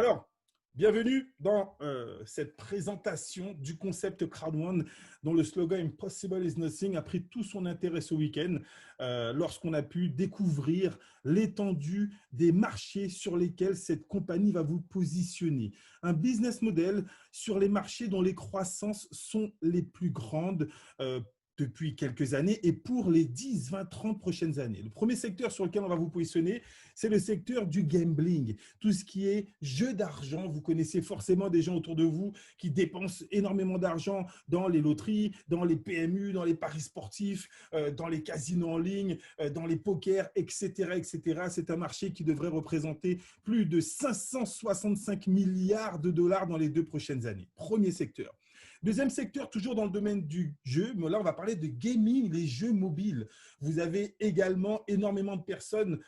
Alors, bienvenue dans cette présentation du concept Crowd1 dont le slogan Impossible is Nothing a pris tout son intérêt ce week-end lorsqu'on a pu découvrir l'étendue des marchés sur lesquels cette compagnie va vous positionner. Un business model sur les marchés dont les croissances sont les plus grandes depuis quelques années et pour les 10, 20, 30 prochaines années. Le premier secteur sur lequel on va vous positionner, c'est le secteur du gambling. Tout ce qui est jeu d'argent, vous connaissez forcément des gens autour de vous qui dépensent énormément d'argent dans les loteries, dans les PMU, dans les paris sportifs, dans les casinos en ligne, dans les pokers, etc., etc. C'est un marché qui devrait représenter plus de 565 milliards de dollars dans les 2 prochaines années. Premier secteur. Deuxième secteur, toujours dans le domaine du jeu, mais là, on va parler de gaming, les jeux mobiles. Vous avez également énormément de personnes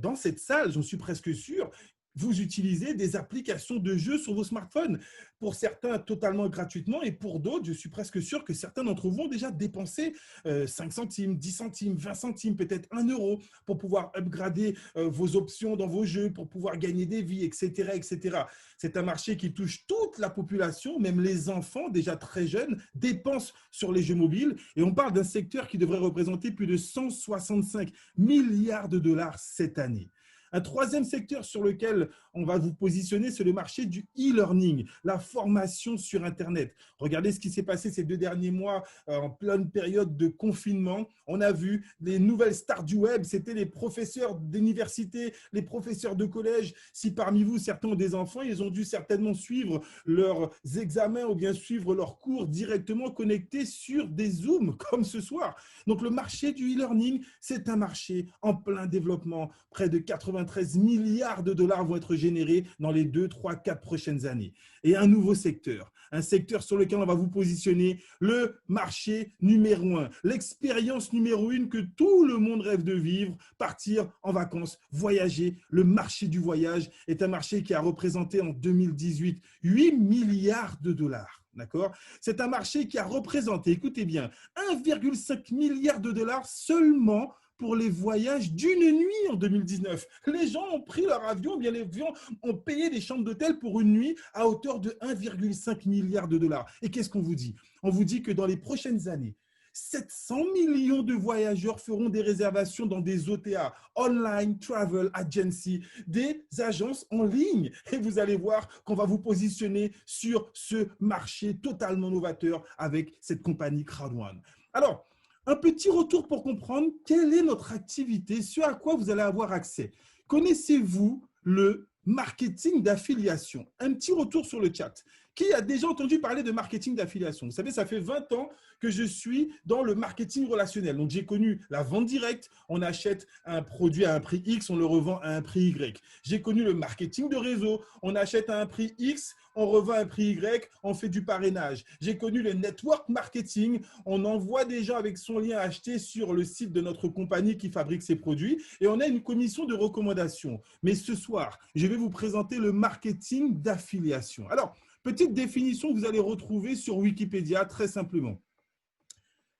dans cette salle, j'en suis presque sûr. Vous utilisez des applications de jeux sur vos smartphones. Pour certains, totalement gratuitement, et pour d'autres, je suis presque sûr que certains d'entre vous ont déjà dépensé 5 centimes, 10 centimes, 20 centimes, peut-être 1 euro pour pouvoir upgrader vos options dans vos jeux, pour pouvoir gagner des vies, etc., etc. C'est un marché qui touche toute la population, même les enfants déjà très jeunes dépensent sur les jeux mobiles. Et on parle d'un secteur qui devrait représenter plus de 165 milliards de dollars cette année. Un troisième secteur sur lequel on va vous positionner, c'est le marché du e-learning, la formation sur Internet. Regardez ce qui s'est passé ces 2 derniers mois en pleine période de confinement. On a vu les nouvelles stars du web, c'était les professeurs d'université, les professeurs de collège. Si parmi vous, certains ont des enfants, ils ont dû certainement suivre leurs examens ou bien suivre leurs cours directement connectés sur des Zooms comme ce soir. Donc, le marché du e-learning, c'est un marché en plein développement. Près de 93 milliards de dollars vont être générés dans les 2, 3, 4 prochaines années. Et un nouveau secteur, un secteur sur lequel on va vous positionner, le marché numéro 1, l'expérience numéro 1 que tout le monde rêve de vivre, partir en vacances, voyager. Le marché du voyage est un marché qui a représenté en 2018 8 milliards de dollars. D'accord? C'est un marché qui a représenté, écoutez bien, 1,5 milliard de dollars seulement pour les voyages d'une nuit en 2019. Les gens ont pris leur avion, bien les avions ont payé des chambres d'hôtel pour une nuit à hauteur de 1,5 milliard de dollars. Et qu'est-ce qu'on vous dit? On vous dit que dans les prochaines années, 700 millions de voyageurs feront des réservations dans des OTA, Online Travel Agency, des agences en ligne. Et vous allez voir qu'on va vous positionner sur ce marché totalement novateur avec cette compagnie Crowd1. Alors, un petit retour pour comprendre quelle est notre activité, ce à quoi vous allez avoir accès. Connaissez-vous le marketing d'affiliation? Un petit retour sur le chat. Qui a déjà entendu parler de marketing d'affiliation? Vous savez, ça fait 20 ans que je suis dans le marketing relationnel. Donc, j'ai connu la vente directe. On achète un produit à un prix X, on le revend à un prix Y. J'ai connu le marketing de réseau. On achète à un prix X, on revend à un prix Y, on fait du parrainage. J'ai connu le network marketing. On envoie des gens avec son lien acheté sur le site de notre compagnie qui fabrique ces produits et on a une commission de recommandation. Mais ce soir, je vais vous présenter le marketing d'affiliation. Alors, petite définition que vous allez retrouver sur Wikipédia très simplement.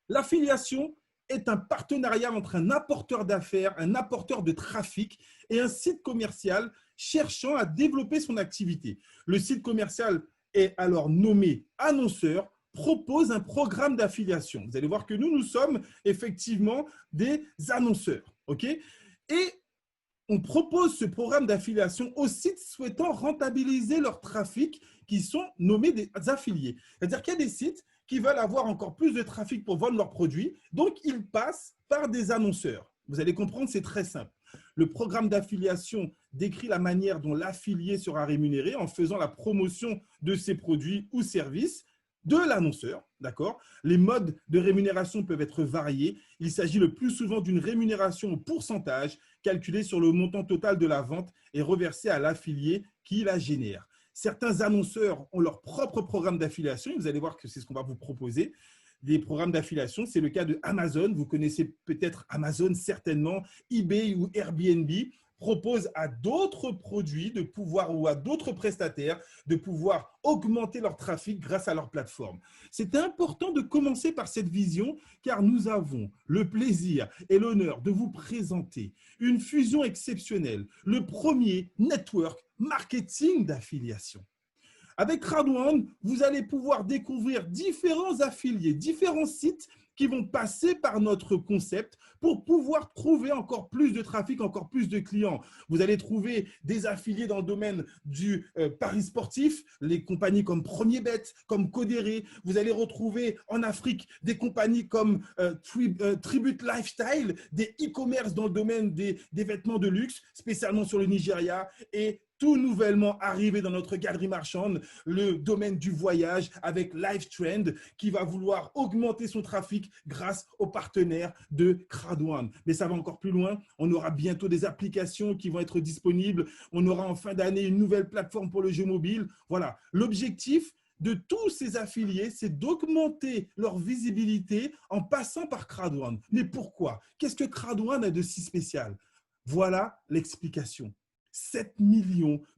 L'affiliation est un partenariat entre un apporteur d'affaires, un apporteur de trafic et un site commercial cherchant à développer son activité. Le site commercial est alors nommé annonceur, propose un programme d'affiliation. Vous allez voir que nous sommes effectivement des annonceurs. Okay? Et on propose ce programme d'affiliation aux sites souhaitant rentabiliser leur trafic qui sont nommés des affiliés. C'est-à-dire qu'il y a des sites qui veulent avoir encore plus de trafic pour vendre leurs produits, donc ils passent par des annonceurs. Vous allez comprendre, c'est très simple. Le programme d'affiliation décrit la manière dont l'affilié sera rémunéré en faisant la promotion de ses produits ou services de l'annonceur, d'accord? Les modes de rémunération peuvent être variés. Il s'agit le plus souvent d'une rémunération au pourcentage calculée sur le montant total de la vente et reversée à l'affilié qui la génère. Certains annonceurs ont leur propre programme d'affiliation. Vous allez voir que c'est ce qu'on va vous proposer. Des programmes d'affiliation, c'est le cas de Amazon. Vous connaissez peut-être Amazon, certainement, eBay ou Airbnb propose à d'autres produits de pouvoir ou à d'autres prestataires de pouvoir augmenter leur trafic grâce à leur plateforme. C'est important de commencer par cette vision car nous avons le plaisir et l'honneur de vous présenter une fusion exceptionnelle, le premier network marketing d'affiliation. Avec Crowd1, vous allez pouvoir découvrir différents affiliés, différents sites qui vont passer par notre concept pour pouvoir trouver encore plus de trafic, encore plus de clients. Vous allez trouver des affiliés dans le domaine du pari sportif, les compagnies comme Premier Bet, comme Codere. Vous allez retrouver en Afrique des compagnies comme Tribute Lifestyle, des e-commerce dans le domaine des vêtements de luxe, spécialement sur le Nigeria, et tout nouvellement arrivé dans notre galerie marchande, le domaine du voyage avec LiveTrend qui va vouloir augmenter son trafic grâce aux partenaires de Crowd1. Mais ça va encore plus loin. On aura bientôt des applications qui vont être disponibles. On aura en fin d'année une nouvelle plateforme pour le jeu mobile. Voilà, l'objectif de tous ces affiliés, c'est d'augmenter leur visibilité en passant par Crowd1. Mais pourquoi? Qu'est-ce que Crowd1 a de si spécial? Voilà l'explication. 7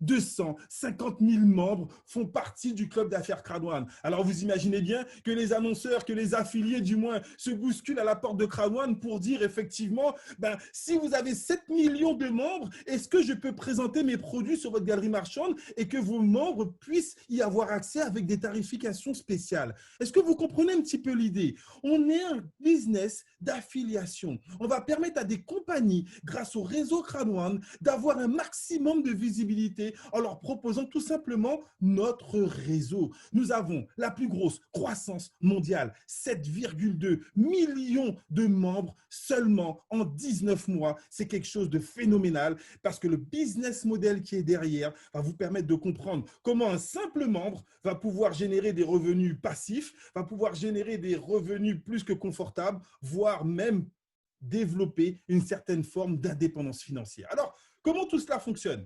250 000 membres font partie du club d'affaires Crowd1. Alors, vous imaginez bien que les annonceurs, que les affiliés, du moins, se bousculent à la porte de Crowd1 pour dire effectivement, si vous avez 7 millions de membres, est-ce que je peux présenter mes produits sur votre galerie marchande et que vos membres puissent y avoir accès avec des tarifications spéciales? Est-ce que vous comprenez un petit peu l'idée? On est un business d'affiliation. On va permettre à des compagnies, grâce au réseau Crowd1, d'avoir un maximum de visibilité en leur proposant tout simplement notre réseau. Nous avons la plus grosse croissance mondiale, 7,2 millions de membres seulement en 19 mois. C'est quelque chose de phénoménal parce que le business model qui est derrière va vous permettre de comprendre comment un simple membre va pouvoir générer des revenus passifs, va pouvoir générer des revenus plus que confortables, voire même développer une certaine forme d'indépendance financière. Alors, comment tout cela fonctionne?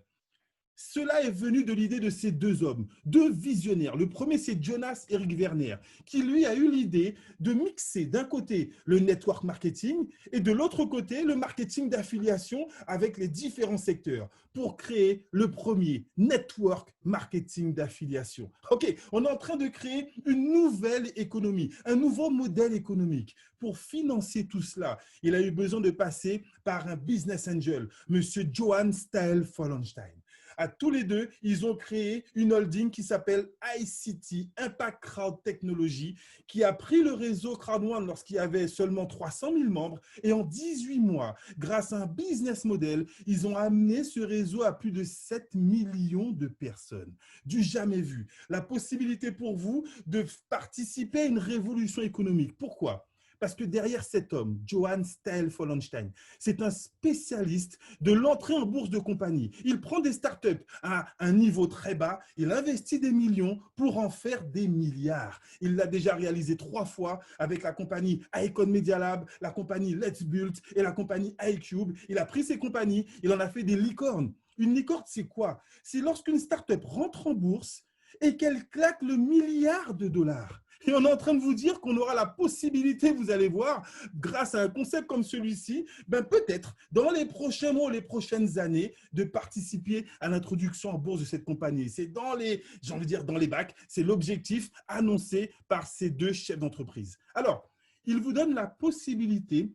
Cela est venu de l'idée de ces deux hommes, deux visionnaires. Le premier, c'est Jonas Erik Werner, qui lui a eu l'idée de mixer d'un côté le network marketing et de l'autre côté le marketing d'affiliation avec les différents secteurs pour créer le premier network marketing d'affiliation. Ok, on est en train de créer une nouvelle économie, un nouveau modèle économique. Pour financer tout cela, il a eu besoin de passer par un business angel, Monsieur Johan Stael-Follenstein. À tous les deux, ils ont créé une holding qui s'appelle ICT, Impact Crowd Technology, qui a pris le réseau Crowd1 lorsqu'il y avait seulement 300 000 membres. Et en 18 mois, grâce à un business model, ils ont amené ce réseau à plus de 7 millions de personnes. Du jamais vu. La possibilité pour vous de participer à une révolution économique. Pourquoi ? Parce que derrière cet homme, Johan Stael-Follenstein, c'est un spécialiste de l'entrée en bourse de compagnie. Il prend des startups à un niveau très bas, il investit des millions pour en faire des milliards. Il l'a déjà réalisé 3 fois avec la compagnie Icon Media Lab, la compagnie Let's Build et la compagnie iCube. Il a pris ces compagnies, il en a fait des licornes. Une licorne, c'est quoi? C'est lorsqu'une startup rentre en bourse et qu'elle claque le milliard de dollars. Et on est en train de vous dire qu'on aura la possibilité, vous allez voir, grâce à un concept comme celui-ci, peut-être dans les prochains mois, les prochaines années, de participer à l'introduction en bourse de cette compagnie. C'est dans les, j'ai envie de dire dans les bacs, c'est l'objectif annoncé par ces deux chefs d'entreprise. Alors, ils vous donnent la possibilité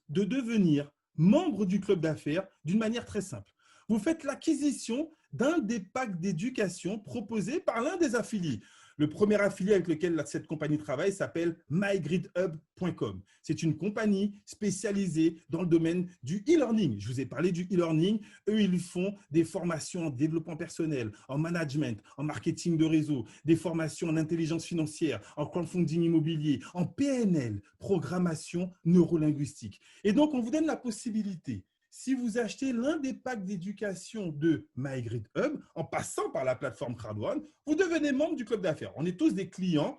de devenir membre du club d'affaires d'une manière très simple. Vous faites l'acquisition d'un des packs d'éducation proposés par l'un des affiliés. Le premier affilié avec lequel cette compagnie travaille s'appelle mygridhub.com. C'est une compagnie spécialisée dans le domaine du e-learning. Je vous ai parlé du e-learning. Eux, ils font des formations en développement personnel, en management, en marketing de réseau, des formations en intelligence financière, en crowdfunding immobilier, en PNL, programmation neurolinguistique. Et donc, on vous donne la possibilité, si vous achetez l'un des packs d'éducation de MyGridHub, en passant par la plateforme Crowd1, vous devenez membre du club d'affaires. On est tous des clients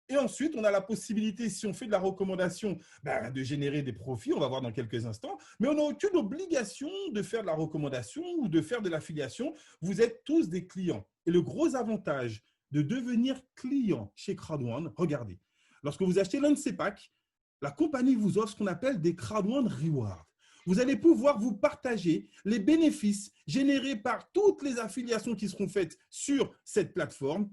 et ensuite, on a la possibilité, si on fait de la recommandation, de générer des profits, on va voir dans quelques instants, mais on n'a aucune obligation de faire de la recommandation ou de faire de l'affiliation. Vous êtes tous des clients. Et le gros avantage de devenir client chez Crowd1, regardez, lorsque vous achetez l'un de ces packs, la compagnie vous offre ce qu'on appelle des Crowd1 Rewards. vous allez pouvoir vous partager les bénéfices générés par toutes les affiliations qui seront faites sur cette plateforme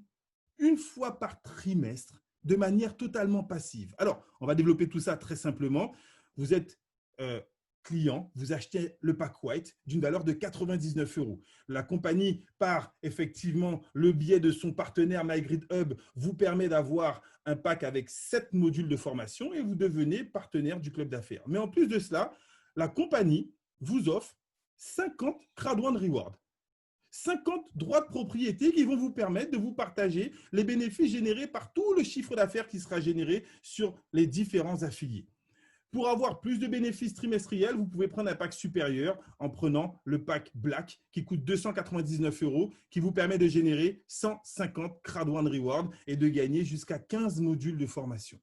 une fois par trimestre de manière totalement passive. Alors, on va développer tout ça très simplement. Vous êtes client, vous achetez le pack white d'une valeur de 99 €. La compagnie, par effectivement le biais de son partenaire MyGridHub, vous permet d'avoir un pack avec 7 modules de formation et vous devenez partenaire du club d'affaires. Mais en plus de cela, la compagnie vous offre 50 Crowd1 Rewards. 50 droits de propriété qui vont vous permettre de vous partager les bénéfices générés par tout le chiffre d'affaires qui sera généré sur les différents affiliés. Pour avoir plus de bénéfices trimestriels, vous pouvez prendre un pack supérieur en prenant le pack Black qui coûte 299 €, qui vous permet de générer 150 Crowd1 Rewards et de gagner jusqu'à 15 modules de formation.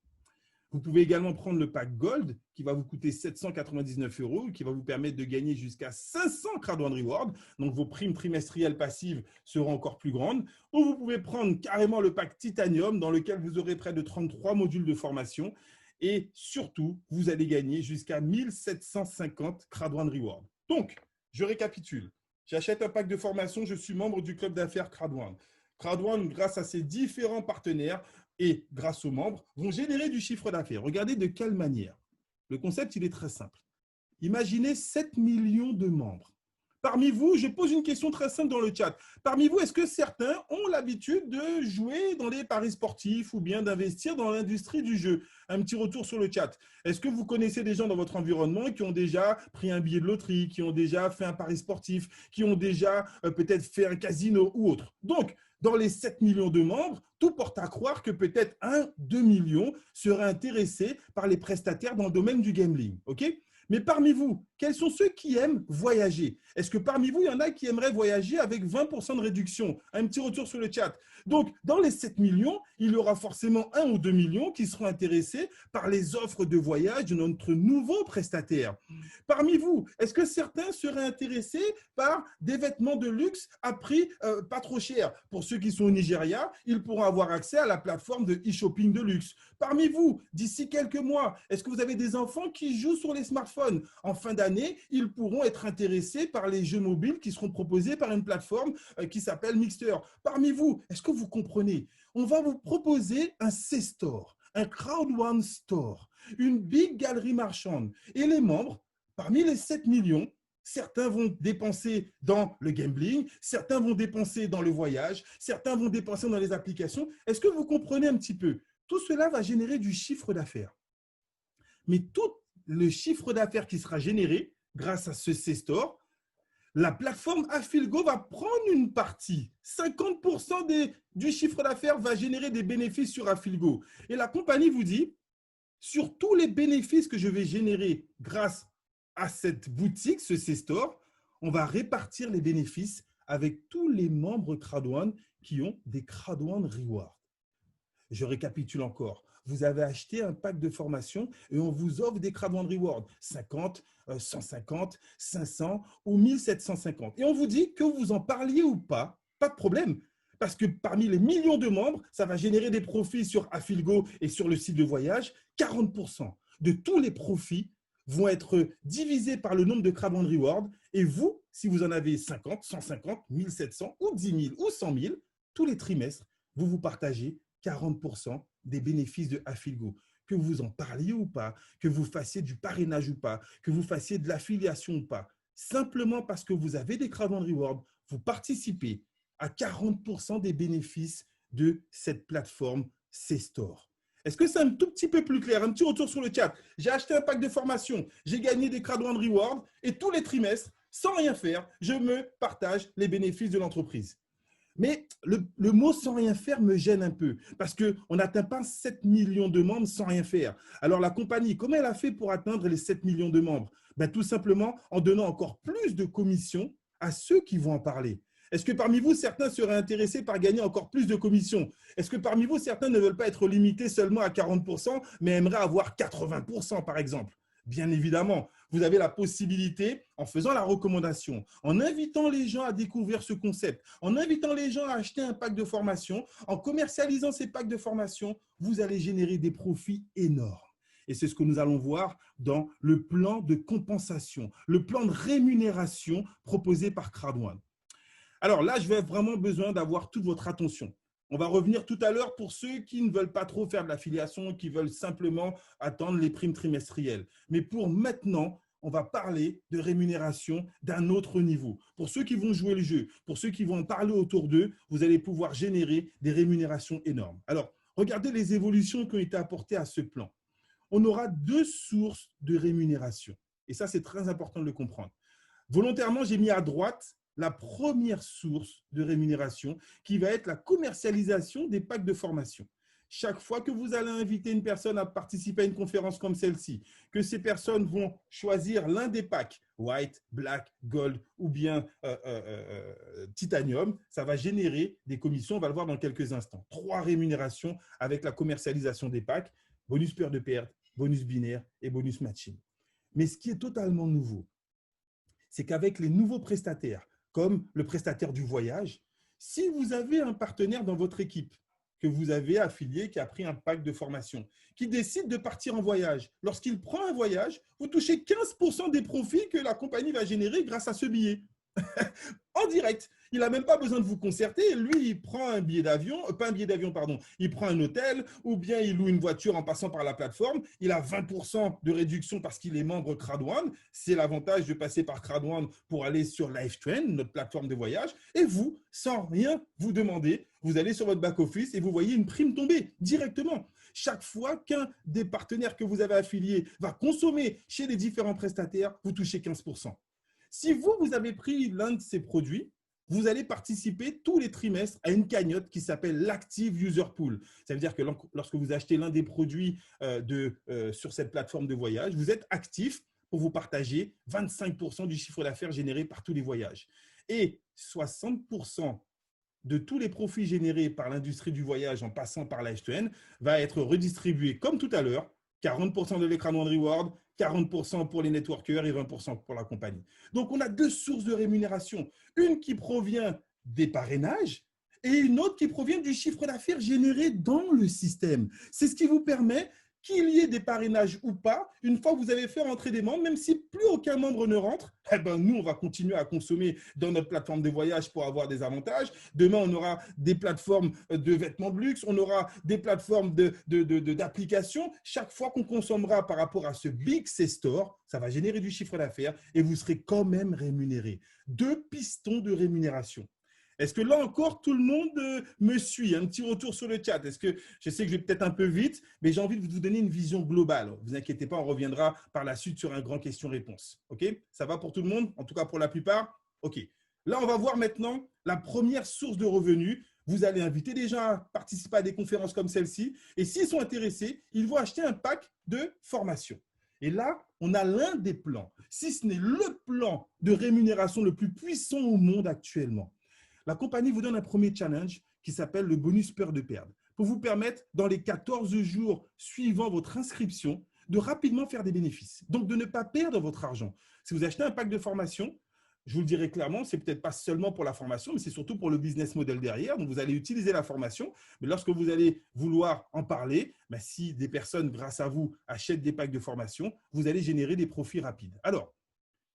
Vous pouvez également prendre le pack Gold qui va vous coûter 799 €, qui va vous permettre de gagner jusqu'à 500 Crowd1 Rewards. Donc, vos primes trimestrielles passives seront encore plus grandes. Ou vous pouvez prendre carrément le pack Titanium dans lequel vous aurez près de 33 modules de formation. Et surtout, vous allez gagner jusqu'à 1750 Crowd1 Rewards. Donc, je récapitule. J'achète un pack de formation, je suis membre du club d'affaires Crowd1. Crowd1, grâce à ses différents partenaires et grâce aux membres, vont générer du chiffre d'affaires. Regardez de quelle manière. Le concept, il est très simple. Imaginez 7 millions de membres. Parmi vous, je pose une question très simple dans le chat. Parmi vous, est-ce que certains ont l'habitude de jouer dans les paris sportifs ou bien d'investir dans l'industrie du jeu? Un petit retour sur le chat. Est-ce que vous connaissez des gens dans votre environnement qui ont déjà pris un billet de loterie, qui ont déjà fait un pari sportif, qui ont déjà peut-être fait un casino ou autre? Donc, dans les 7 millions de membres, tout porte à croire que peut-être 1-2 millions seraient intéressés par les prestataires dans le domaine du gambling. OK ? Mais parmi vous, quels sont ceux qui aiment voyager? Est-ce que parmi vous, il y en a qui aimeraient voyager avec 20% de réduction? Un petit retour sur le chat. Donc, dans les 7 millions, il y aura forcément 1 ou 2 millions qui seront intéressés par les offres de voyage de notre nouveau prestataire. Parmi vous, est-ce que certains seraient intéressés par des vêtements de luxe à prix pas trop cher? Pour ceux qui sont au Nigeria, ils pourront avoir accès à la plateforme de e-shopping de luxe. Parmi vous, d'ici quelques mois, est-ce que vous avez des enfants qui jouent sur les smartphones? En fin d'année, ils pourront être intéressés par les jeux mobiles qui seront proposés par une plateforme qui s'appelle Mixter. Parmi vous, est-ce que vous comprenez? On va vous proposer un C-Store, un Crowd1 Store, une big galerie marchande. Et les membres, parmi les 7 millions, certains vont dépenser dans le gambling, certains vont dépenser dans le voyage, certains vont dépenser dans les applications. Est-ce que vous comprenez un petit peu? Tout cela va générer du chiffre d'affaires. Mais tout le chiffre d'affaires qui sera généré grâce à ce C-Store, la plateforme Affilgo va prendre une partie. 50% du chiffre d'affaires va générer des bénéfices sur Affilgo. Et la compagnie vous dit, sur tous les bénéfices que je vais générer grâce à cette boutique, ce C-Store, on va répartir les bénéfices avec tous les membres Crowd1 qui ont des Crowd1 Rewards. Je récapitule encore. Vous avez acheté un pack de formation et on vous offre des Crowd1 Rewards, 50, 150, 500 ou 1750. Et on vous dit que vous en parliez ou pas, pas de problème. Parce que parmi les millions de membres, ça va générer des profits sur Affilgo et sur le site de voyage. 40% de tous les profits vont être divisés par le nombre de Crowd1 Rewards. Et vous, si vous en avez 50, 150, 1700 ou 10 000 ou 100 000, tous les trimestres, vous vous partagez 40% des bénéfices de Affilgo. Que vous en parliez ou pas, que vous fassiez du parrainage ou pas, que vous fassiez de l'affiliation ou pas, simplement parce que vous avez des Crowd1 Rewards, vous participez à 40% des bénéfices de cette plateforme C-Store. Est-ce que c'est un tout petit peu plus clair? Un petit retour sur le chat. J'ai acheté un pack de formation, j'ai gagné des Crowd1 Rewards et tous les trimestres, sans rien faire, je me partage les bénéfices de l'entreprise. Mais le mot sans rien faire me gêne un peu parce qu'on n'atteint pas 7 millions de membres sans rien faire. Alors la compagnie, comment elle a fait pour atteindre les 7 millions de membres? Tout simplement en donnant encore plus de commissions à ceux qui vont en parler. Est-ce que parmi vous, certains seraient intéressés par gagner encore plus de commissions? Est-ce que parmi vous, certains ne veulent pas être limités seulement à 40%, mais aimeraient avoir 80% par exemple? Bien évidemment, vous avez la possibilité, en faisant la recommandation, en invitant les gens à découvrir ce concept, en invitant les gens à acheter un pack de formation, en commercialisant ces packs de formation, vous allez générer des profits énormes. Et c'est ce que nous allons voir dans le plan de compensation, le plan de rémunération proposé par Crowd1. Alors là, je vais vraiment besoin d'avoir toute votre attention. On va revenir tout à l'heure pour ceux qui ne veulent pas trop faire de l'affiliation, qui veulent simplement attendre les primes trimestrielles. Mais pour maintenant, on va parler de rémunération d'un autre niveau. Pour ceux qui vont jouer le jeu, pour ceux qui vont en parler autour d'eux, vous allez pouvoir générer des rémunérations énormes. Alors, regardez les évolutions qui ont été apportées à ce plan. On aura deux sources de rémunération. Et ça, c'est très important de le comprendre. Volontairement, j'ai mis à droite la première source de rémunération qui va être la commercialisation des packs de formation. Chaque fois que vous allez inviter une personne à participer à une conférence comme celle-ci, que ces personnes vont choisir l'un des packs, White, Black, Gold ou bien Titanium, ça va générer des commissions, on va le voir dans quelques instants. 3 rémunérations avec la commercialisation des packs, bonus peur de perte, bonus binaire et bonus matching. Mais ce qui est totalement nouveau, c'est qu'avec les nouveaux prestataires, comme le prestataire du voyage, si vous avez un partenaire dans votre équipe que vous avez affilié, qui a pris un pack de formation, qui décide de partir en voyage, lorsqu'il prend un voyage, vous touchez 15% des profits que la compagnie va générer grâce à ce billet. En direct. Il n'a même pas besoin de vous concerter. Lui, il prend un billet d'avion, pas un billet d'avion, pardon, il prend un hôtel ou bien il loue une voiture en passant par la plateforme. Il a 20% de réduction parce qu'il est membre Crowd1. C'est l'avantage de passer par Crowd1 pour aller sur LifeTrend, notre plateforme de voyage. Et vous, sans rien vous demander, vous allez sur votre back-office et vous voyez une prime tomber directement. Chaque fois qu'un des partenaires que vous avez affiliés va consommer chez les différents prestataires, vous touchez 15%. Si vous avez pris l'un de ces produits, vous allez participer tous les trimestres à une cagnotte qui s'appelle l'Active User Pool. Ça veut dire que lorsque vous achetez l'un des produits sur cette plateforme de voyage, vous êtes actif pour vous partager 25% du chiffre d'affaires généré par tous les voyages. Et 60% de tous les profits générés par l'industrie du voyage en passant par LifeTrend va être redistribué comme tout à l'heure, 40% de l'écran de reward, 40% pour les networkers et 20% pour la compagnie. Donc, on a deux sources de rémunération. Une qui provient des parrainages et une autre qui provient du chiffre d'affaires généré dans le système. C'est ce qui vous permet qu'il y ait des parrainages ou pas, une fois que vous avez fait rentrer des membres, même si plus aucun membre ne rentre, eh ben nous, on va continuer à consommer dans notre plateforme de voyage pour avoir des avantages. Demain, on aura des plateformes de vêtements de luxe, on aura des plateformes d'applications. Chaque fois qu'on consommera par rapport à ce Big C Store, ça va générer du chiffre d'affaires et vous serez quand même rémunéré. Deux pistons de rémunération. Est-ce que là encore, tout le monde me suit? Un petit retour sur le chat. Est-ce que je sais que je vais peut-être un peu vite, mais j'ai envie de vous donner une vision globale. Ne vous inquiétez pas, on reviendra par la suite sur un grand question-réponse. OK? Ça va pour tout le monde? En tout cas, pour la plupart? OK. Là, on va voir maintenant la première source de revenus. Vous allez inviter des gens à participer à des conférences comme celle-ci. Et s'ils sont intéressés, ils vont acheter un pack de formation. Et là, on a l'un des plans, si ce n'est le plan de rémunération le plus puissant au monde actuellement. La compagnie vous donne un premier challenge qui s'appelle le bonus peur de perdre pour vous permettre, dans les 14 jours suivant votre inscription, de rapidement faire des bénéfices. Donc, de ne pas perdre votre argent. Si vous achetez un pack de formation, je vous le dirai clairement, ce n'est peut-être pas seulement pour la formation, mais c'est surtout pour le business model derrière. Donc, vous allez utiliser la formation, mais lorsque vous allez vouloir en parler, si des personnes, grâce à vous, achètent des packs de formation, vous allez générer des profits rapides. Alors,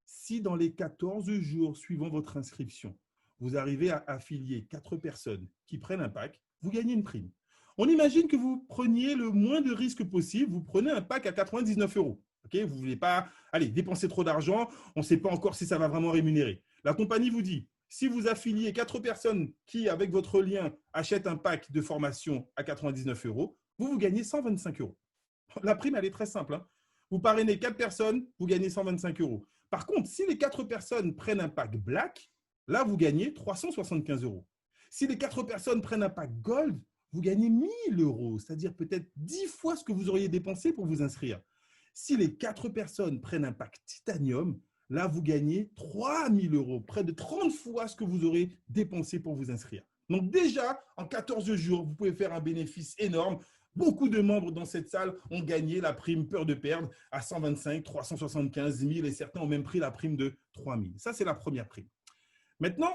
si dans les 14 jours suivant votre inscription, vous arrivez à affilier 4 personnes qui prennent un pack, vous gagnez une prime. On imagine que vous preniez le moins de risques possible, vous prenez un pack à 99 €. Okay, vous ne voulez pas dépenser trop d'argent, on ne sait pas encore si ça va vraiment rémunérer. La compagnie vous dit, si vous affiliez 4 personnes qui, avec votre lien, achètent un pack de formation à 99 €, vous gagnez 125 €. La prime, elle est très simple. Hein. Vous parrainez 4 personnes, vous gagnez 125 €. Par contre, si les 4 personnes prennent un pack Black, là, vous gagnez 375 €. Si les 4 personnes prennent un pack Gold, vous gagnez 1 000 €, c'est-à-dire peut-être 10 fois ce que vous auriez dépensé pour vous inscrire. Si les 4 personnes prennent un pack Titanium, là, vous gagnez 3 000 €, près de 30 fois ce que vous aurez dépensé pour vous inscrire. Donc déjà, en 14 jours, vous pouvez faire un bénéfice énorme. Beaucoup de membres dans cette salle ont gagné la prime peur de perdre à 125, 375 000 et certains ont même pris la prime de 3 000. Ça, c'est la première prime. Maintenant,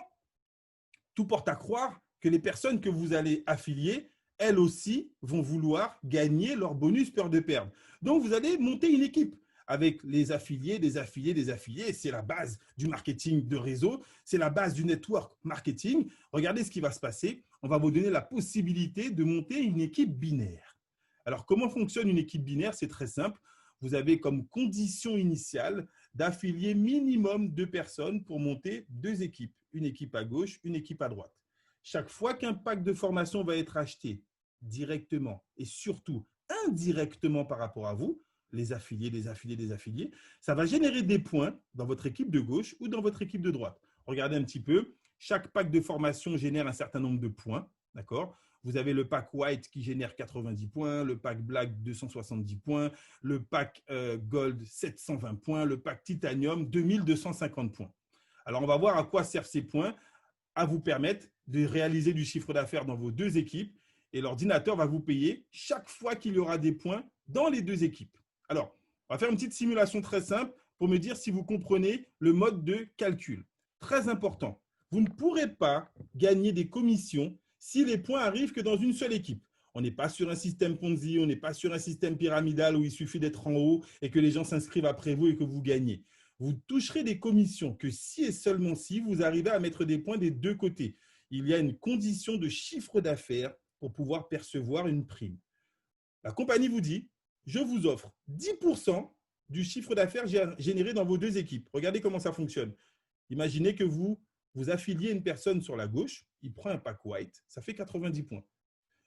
tout porte à croire que les personnes que vous allez affilier, elles aussi vont vouloir gagner leur bonus peur de perdre. Donc, vous allez monter une équipe avec les affiliés, des affiliés, des affiliés. C'est la base du marketing de réseau, c'est la base du network marketing. Regardez ce qui va se passer. On va vous donner la possibilité de monter une équipe binaire. Alors, comment fonctionne une équipe binaire? C'est très simple. Vous avez comme condition initiale d'affilier minimum 2 personnes pour monter 2 équipes. Une équipe à gauche, une équipe à droite. Chaque fois qu'un pack de formation va être acheté directement et surtout indirectement par rapport à vous, les affiliés, des affiliés, des affiliés, ça va générer des points dans votre équipe de gauche ou dans votre équipe de droite. Regardez un petit peu, chaque pack de formation génère un certain nombre de points, d'accord? Vous avez le pack white qui génère 90 points, le pack black 270 points, le pack gold 720 points, le pack titanium 2250 points. Alors, on va voir à quoi servent ces points, à vous permettre de réaliser du chiffre d'affaires dans vos 2 équipes et l'ordinateur va vous payer chaque fois qu'il y aura des points dans les 2 équipes. Alors, on va faire une petite simulation très simple pour me dire si vous comprenez le mode de calcul. Très important, vous ne pourrez pas gagner des commissions si les points arrivent que dans une seule équipe. On n'est pas sur un système Ponzi, on n'est pas sur un système pyramidal où il suffit d'être en haut et que les gens s'inscrivent après vous et que vous gagnez. Vous toucherez des commissions que si et seulement si vous arrivez à mettre des points des 2 côtés. Il y a une condition de chiffre d'affaires pour pouvoir percevoir une prime. La compagnie vous dit, je vous offre 10% du chiffre d'affaires généré dans vos 2 équipes. Regardez comment ça fonctionne. Imaginez que vous affiliez une personne sur la gauche, il prend un pack white, ça fait 90 points.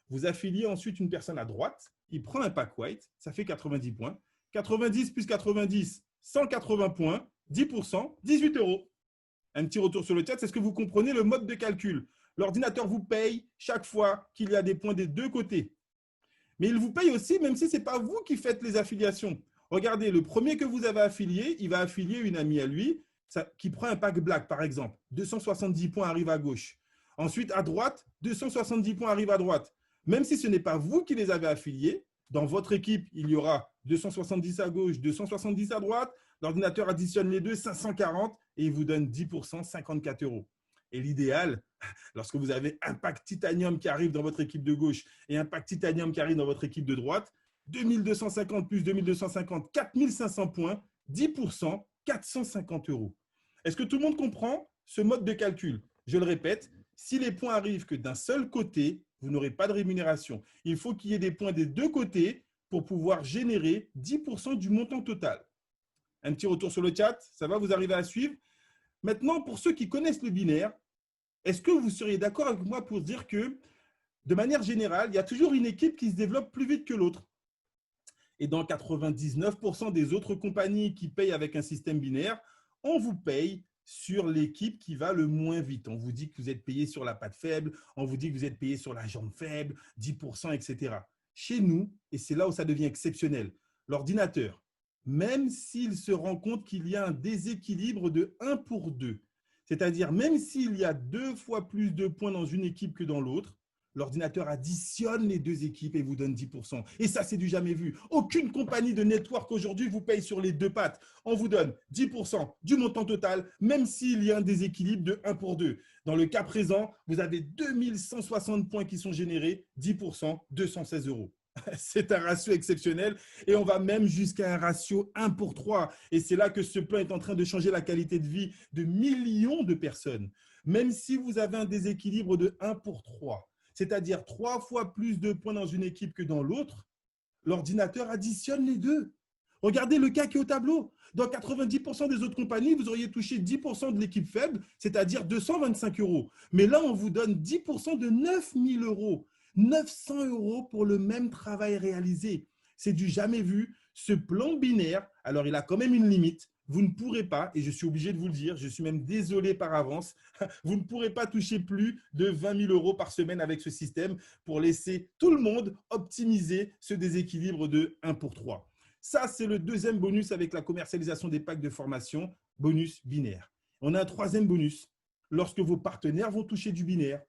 Vous affiliez ensuite une personne à droite, il prend un pack white, ça fait 90 points. 90 plus 90, 180 points, 10%, 18 euros. Un petit retour sur le chat, est-ce que vous comprenez le mode de calcul? L'ordinateur vous paye chaque fois qu'il y a des points des 2 côtés. Mais il vous paye aussi même si ce n'est pas vous qui faites les affiliations. Regardez, le premier que vous avez affilié, il va affilier une amie à lui qui prend un pack black, par exemple. 270 points arrivent à gauche. Ensuite, à droite, 270 points arrivent à droite. Même si ce n'est pas vous qui les avez affiliés, dans votre équipe, il y aura 270 à gauche, 270 à droite. L'ordinateur additionne les deux, 540, et il vous donne 10%, 54 euros. Et l'idéal, lorsque vous avez un pack titanium qui arrive dans votre équipe de gauche et un pack titanium qui arrive dans votre équipe de droite, 2250 plus 2250, 4500 points, 10%, 450 euros. Est-ce que tout le monde comprend ce mode de calcul? Je le répète, si les points arrivent que d'un seul côté, vous n'aurez pas de rémunération. Il faut qu'il y ait des points des 2 côtés pour pouvoir générer 10% du montant total. Un petit retour sur le chat, ça va, vous arrivez à suivre? Maintenant, pour ceux qui connaissent le binaire, est-ce que vous seriez d'accord avec moi pour dire que, de manière générale, il y a toujours une équipe qui se développe plus vite que l'autre? Et dans 99% des autres compagnies qui payent avec un système binaire, on vous paye sur l'équipe qui va le moins vite. On vous dit que vous êtes payé sur la patte faible, on vous dit que vous êtes payé sur la jambe faible, 10%, etc. Chez nous, et c'est là où ça devient exceptionnel, l'ordinateur, même s'il se rend compte qu'il y a un déséquilibre de 1 pour 2, c'est-à-dire même s'il y a 2 fois plus de points dans une équipe que dans l'autre, l'ordinateur additionne les 2 équipes et vous donne 10%. Et ça, c'est du jamais vu. Aucune compagnie de network aujourd'hui vous paye sur les 2 pattes. On vous donne 10% du montant total, même s'il y a un déséquilibre de 1 pour 2. Dans le cas présent, vous avez 2160 points qui sont générés, 10%, 216 euros. C'est un ratio exceptionnel et on va même jusqu'à un ratio 1 pour 3. Et c'est là que ce plan est en train de changer la qualité de vie de millions de personnes. Même si vous avez un déséquilibre de 1 pour 3, c'est-à-dire 3 fois plus de points dans une équipe que dans l'autre, l'ordinateur additionne les deux. Regardez le cas qui est au tableau. Dans 90% des autres compagnies, vous auriez touché 10% de l'équipe faible, c'est-à-dire 225 euros. Mais là, on vous donne 10% de 9000 euros. 900 euros pour le même travail réalisé. C'est du jamais vu. Ce plan binaire, alors il a quand même une limite. Vous ne pourrez pas, et je suis obligé de vous le dire, je suis même désolé par avance, vous ne pourrez pas toucher plus de 20 000 euros par semaine avec ce système pour laisser tout le monde optimiser ce déséquilibre de 1 pour 3. Ça, c'est le deuxième bonus avec la commercialisation des packs de formation, bonus binaire. On a un troisième bonus. Lorsque vos partenaires vont toucher du binaire,